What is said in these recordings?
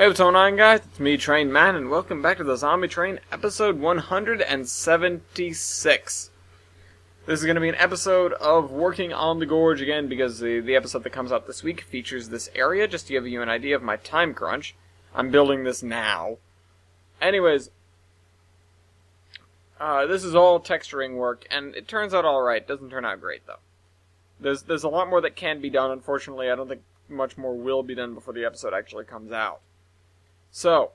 what's going on, guys? It's me, Train Man, and welcome back to the Zombie Train, episode 176. This is going to be an episode of Working on the Gorge again, because the episode that comes out this week features this area, just to give you an idea of my time crunch. I'm building this now. Anyways, this is all texturing work, and it turns out alright. Doesn't turn out great, though. There's a lot more that can be done. Unfortunately, I don't think much more will be done before the episode actually comes out. So,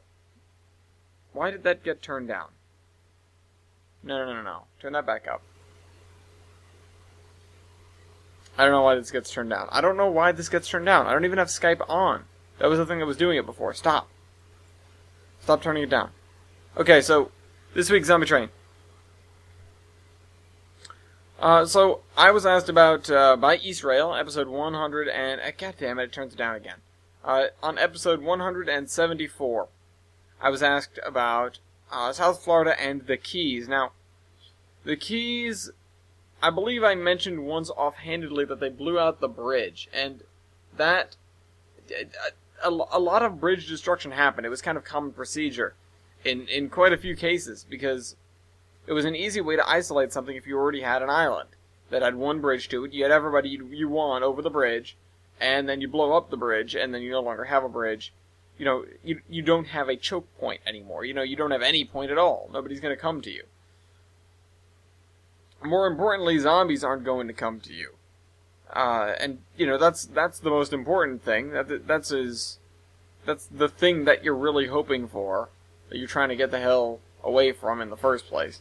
why did that get turned down? No. Turn that back up. I don't know why this gets turned down. I don't know why this gets turned down. I don't even have Skype on. That was the thing that was doing it before. Stop. Stop turning it down. Okay, so, this week's Zombie Train. So, I was asked about, by Israel, episode 100, and, god damn it turns it down again. On episode 174, I was asked about, South Florida and the Keys. Now, the Keys, I believe I mentioned once offhandedly that they blew out the bridge, and that, a lot of bridge destruction happened. It was kind of common procedure in quite a few cases, because it was an easy way to isolate something if you already had an island that had one bridge to it. You had everybody you want over the bridge, and then you blow up the bridge, and then you no longer have a bridge. You know, you don't have a choke point anymore. You know, you don't have any point at all. Nobody's going to come to you. More importantly, zombies aren't going to come to you. And, you know, that's the most important thing. That's the thing that you're really hoping for, that you're trying to get the hell away from in the first place.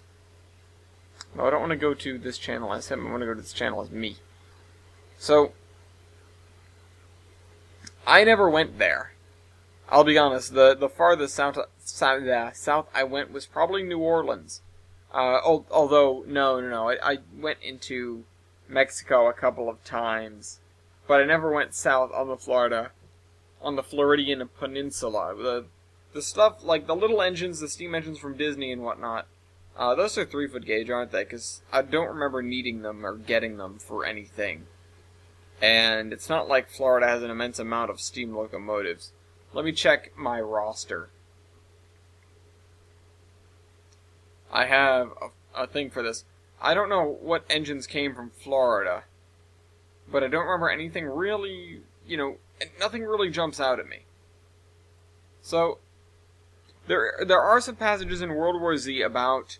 No, I don't want to go to this channel as him. I want to go to this channel as me. So, I never went there. I'll be honest. The farthest south I went was probably New Orleans. Although, no. I went into Mexico a couple of times, but I never went south on the Floridian Peninsula. The stuff, like the little engines, the steam engines from Disney and whatnot, those are 3-foot gauge, aren't they? Because I don't remember needing them or getting them for anything. And it's not like Florida has an immense amount of steam locomotives. Let me check my roster. I have a thing for this. I don't know what engines came from Florida, but I don't remember anything really, nothing really jumps out at me. So, there are some passages in World War Z about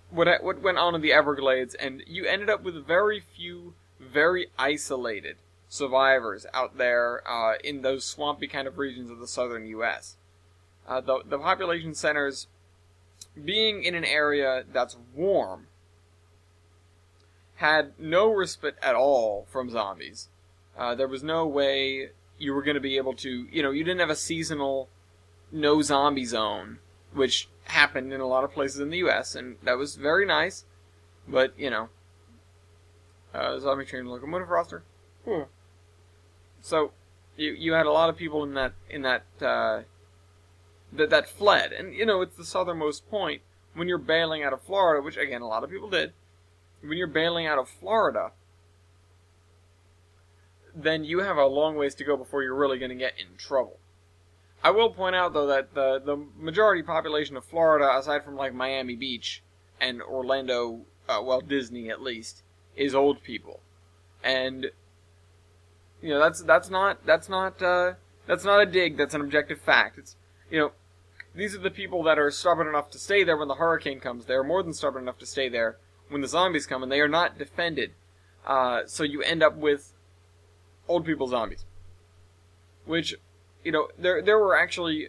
what went on in the Everglades, and you ended up with very few, very isolated survivors out there in those swampy kind of regions of the southern U.S. The population centers, being in an area that's warm, had no respite at all from zombies. There was no way you were going to be able to, you didn't have a seasonal no zombie zone, which happened in a lot of places in the U.S., and that was very nice, but, zombie train locomotive roster. So, you had a lot of people in that fled, and, it's the southernmost point. When you're bailing out of Florida, which, again, a lot of people did, when you're bailing out of Florida, then you have a long ways to go before you're really going to get in trouble. I will point out, though, that the majority population of Florida, aside from, like, Miami Beach and Orlando, Disney at least, is old people. And, that's not a dig, that's an objective fact. It's, these are the people that are stubborn enough to stay there when the hurricane comes. They are more than stubborn enough to stay there when the zombies come, and they are not defended. So you end up with old people zombies. Which, there were actually,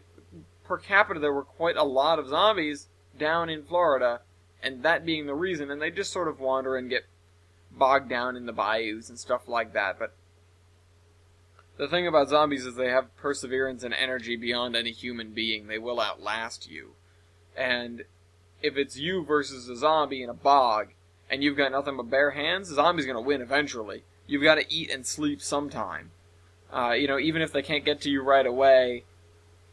per capita, there were quite a lot of zombies down in Florida, and that being the reason, and they just sort of wander and get bogged down in the bayous and stuff like that. But the thing about zombies is they have perseverance and energy beyond any human being. They will outlast you. And if it's you versus a zombie in a bog, and you've got nothing but bare hands, the zombie's going to win eventually. You've got to eat and sleep sometime. Even if they can't get to you right away,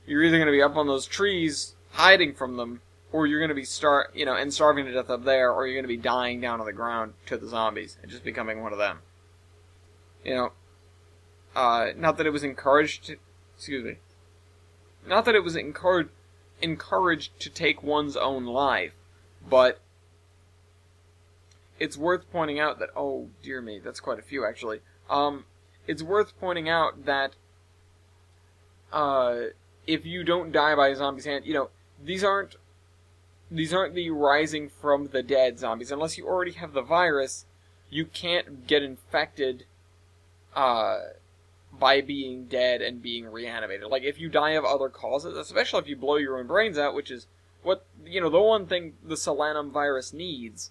you're either going to be up on those trees, hiding from them, or you're going to be starving to death up there, or you're going to be dying down on the ground to the zombies, and just becoming one of them. Not that it was encouraged, excuse me, not that it was encouraged to take one's own life, but it's worth pointing out that, oh dear me, that's quite a few actually. It's worth pointing out that if you don't die by a zombie's hand, these aren't the rising from the dead zombies. Unless you already have the virus, you can't get infected by being dead and being reanimated. Like, if you die of other causes, especially if you blow your own brains out, which is what, the one thing the Solanum virus needs,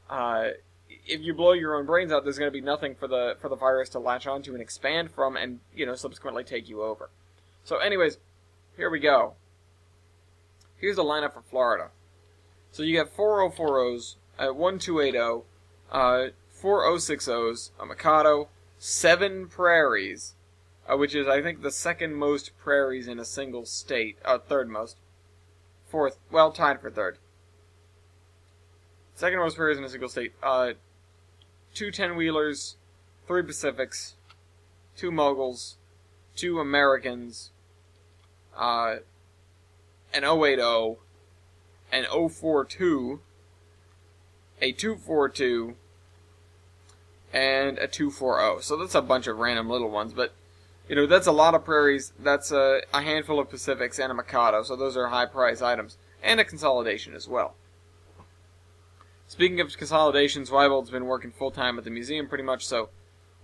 if you blow your own brains out, there's going to be nothing for the virus to latch onto and expand from and, subsequently take you over. So anyways, here we go. Here's the lineup for Florida. So you got 4040s, 1280, 4060s, a Mikado, 7 prairies, which is, I think, the second most prairies in a single state. Third most. Fourth, well, tied for third. Second most prairies in a single state. 2 10-wheelers, 3 Pacifics, 2 Moguls, 2 Americans, an 080, an 042, a 242, and a 240. So that's a bunch of random little ones, but, that's a lot of prairies. That's a handful of Pacifics and a Mikado, so those are high-price items. And a consolidation as well. Speaking of consolidations, Weibold's been working full-time at the museum pretty much, so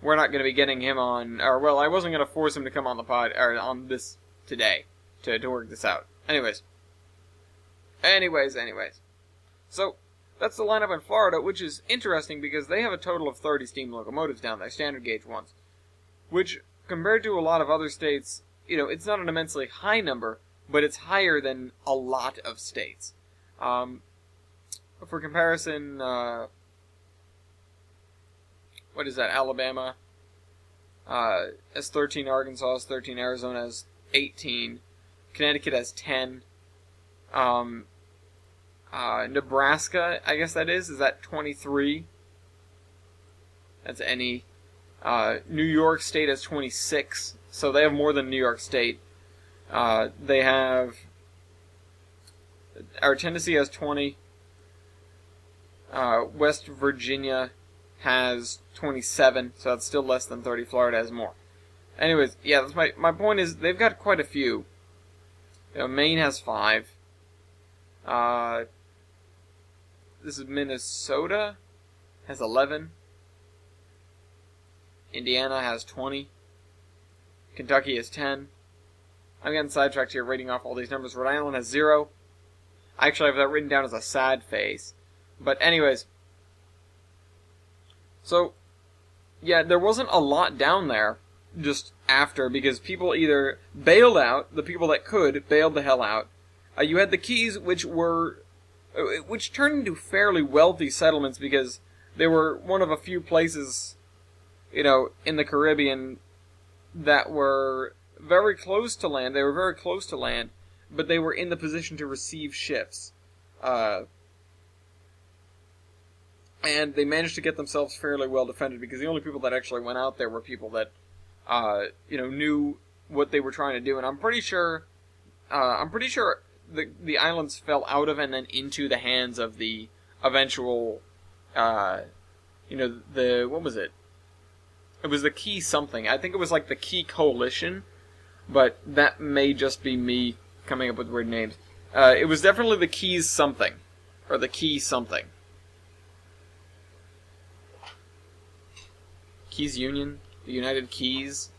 we're not going to be getting him on, I wasn't going to force him to come on the pod, or on this today, to work this out. Anyways. So, that's the lineup in Florida, which is interesting because they have a total of 30 steam locomotives down there, standard gauge ones. Which, compared to a lot of other states, it's not an immensely high number, but it's higher than a lot of states. For comparison, what is that, Alabama has 13, Arkansas has 13, Arizona has 18, Connecticut has 10, Nebraska, I guess is that 23? That's any. New York State has 26, so they have more than New York State. They have, Tennessee has 20, West Virginia has 27, so that's still less than 30. Florida has more. Anyways, yeah, that's my point is they've got quite a few. Maine has 5. This is Minnesota, has 11. Indiana has 20. Kentucky has 10. I'm getting sidetracked here reading off all these numbers. Rhode Island has 0. I actually have that written down as a sad face. But anyways. So, yeah, there wasn't a lot down there just after, because people either bailed out, the people that could bailed the hell out. You had the Keys, which turned into fairly wealthy settlements because they were one of a few places, in the Caribbean that were very close to land. They were very close to land, but they were in the position to receive ships. And they managed to get themselves fairly well defended because the only people that actually went out there were people that, knew what they were trying to do. And I'm pretty sure the islands fell out of and then into the hands of the eventual, what was it? It was the Key something. I think it was like the Key Coalition, but that may just be me coming up with weird names. It was definitely the Keys something, or the Key something. Keys Union? The United Keys?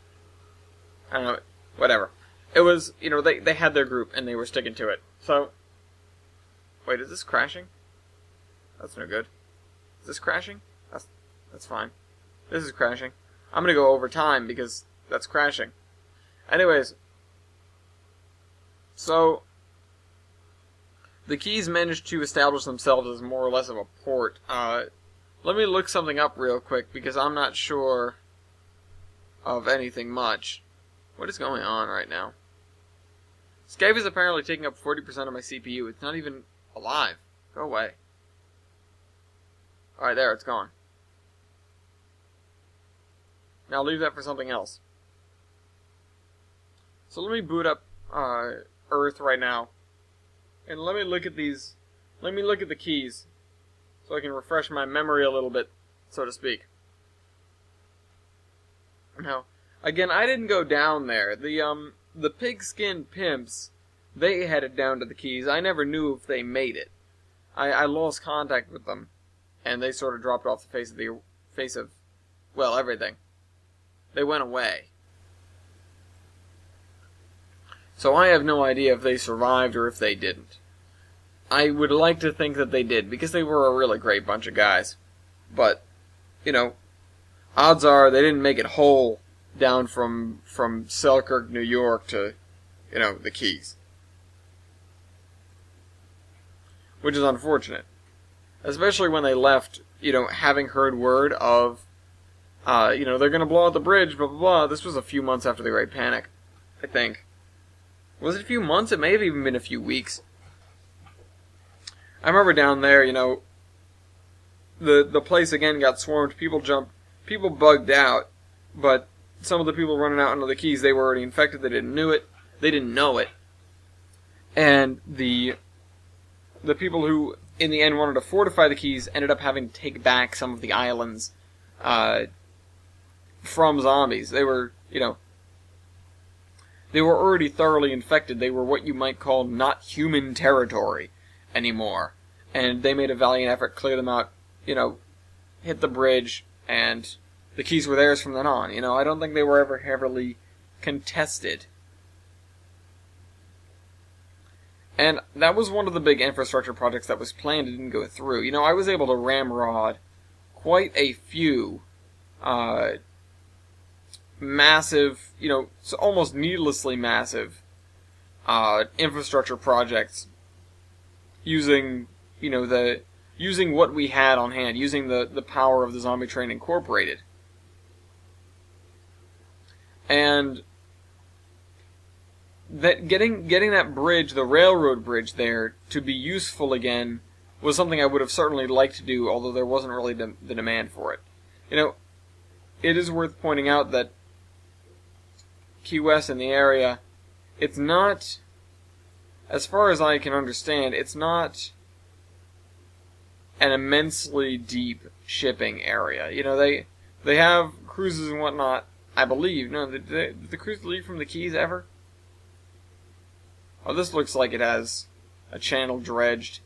I don't know. Whatever. It was, they had their group, and they were sticking to it. So, wait, is this crashing? That's no good. Is this crashing? That's fine. This is crashing. I'm gonna go over time, because that's crashing. Anyways. So, the Keys managed to establish themselves as more or less of a port. Let me look something up real quick, because I'm not sure of anything much. What is going on right now? Skype is apparently taking up 40% of my CPU. It's not even alive. Go away. Alright, there, it's gone. Now leave that for something else. So let me boot up Earth right now. And let me look at these. Let me look at the keys, so I can refresh my memory a little bit, so to speak. Now, again, I didn't go down there. The pigskin pimps, they headed down to the keys. I never knew if they made it. I lost contact with them, and they sort of dropped off the face of, well, everything. They went away. So I have no idea if they survived or if they didn't. I would like to think that they did, because they were a really great bunch of guys. But, you know, odds are they didn't make it whole down from Selkirk, New York to, you know, the Keys. Which is unfortunate. Especially when they left, you know, having heard word of, you know, they're going to blow out the bridge, blah, blah, blah. This was a few months after the Great Panic, I think. Was it a few months? It may have even been a few weeks. I remember down there, you know, the place again got swarmed. People bugged out, but some of the people running out into the Keys, they were already infected. They didn't know it. And the people who, in the end, wanted to fortify the Keys ended up having to take back some of the islands from zombies. They were, you know, they were already thoroughly infected. They were what you might call not human territory anymore. And they made a valiant effort, clear them out, you know, hit the bridge, and the Keys were theirs from then on. You know, I don't think they were ever heavily contested. And that was one of the big infrastructure projects that was planned and didn't go through. You know, I was able to ramrod quite a few massive, you know, almost needlessly massive infrastructure projects using, you know, using what we had on hand, using the power of the Zombie Train Incorporated. And that getting that bridge, the railroad bridge there, to be useful again was something I would have certainly liked to do, although there wasn't really the demand for it. You know, it is worth pointing out that Key West and the area, it's not, as far as I can understand, it's not an immensely deep shipping area. You know, they have cruises and whatnot, I believe. No, did the cruise leave from the Keys ever? Oh, this looks like it has a channel dredged.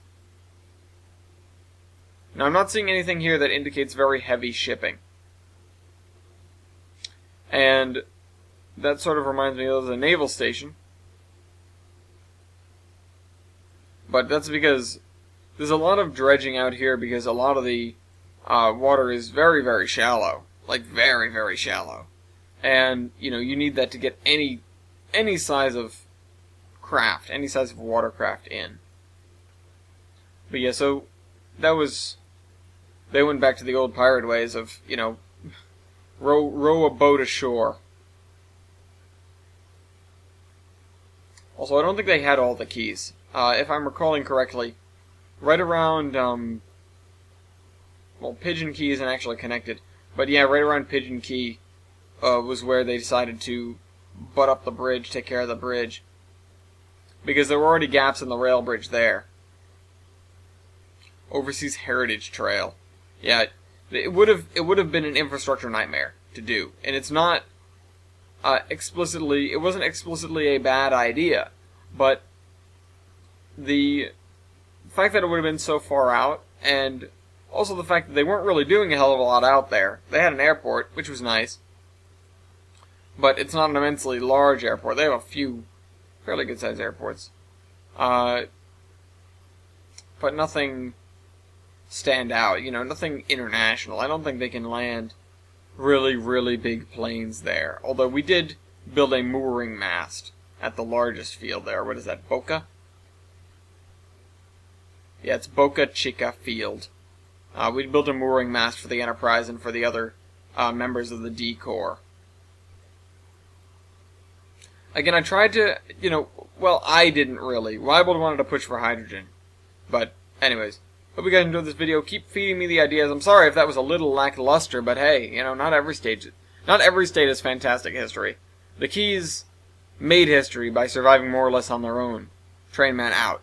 Now, I'm not seeing anything here that indicates very heavy shipping. And that sort of reminds me of the naval station. But that's because there's a lot of dredging out here because a lot of the water is very, very shallow. Like, very, very shallow. And, you know, you need that to get any size of craft, any size of watercraft in. But yeah, so that was, they went back to the old pirate ways of, you know, row a boat ashore. Also, I don't think they had all the keys. If I'm recalling correctly, right around, well, Pigeon Key isn't actually connected, but yeah, right around Pigeon Key was where they decided to butt up the bridge, take care of the bridge, because there were already gaps in the rail bridge there. Overseas Heritage Trail. Yeah, it would have been an infrastructure nightmare to do, and it's not it wasn't explicitly a bad idea, but the fact that it would have been so far out, and also the fact that they weren't really doing a hell of a lot out there. They had an airport, which was nice, but it's not an immensely large airport. They have a few fairly good-sized airports, but nothing stand out, you know, nothing international. I don't think they can land really, really big planes there. Although we did build a mooring mast at the largest field there. What is that, Boca? Yeah, it's Boca Chica Field. We built a mooring mast for the Enterprise and for the other members of the D Corps. Again, I tried to, you know, well, I didn't really. Weibold wanted to push for hydrogen. But, anyways, hope you guys enjoyed this video. Keep feeding me the ideas. I'm sorry if that was a little lackluster, but hey, you know, not every state has fantastic history. The Keys made history by surviving more or less on their own. Train Man out.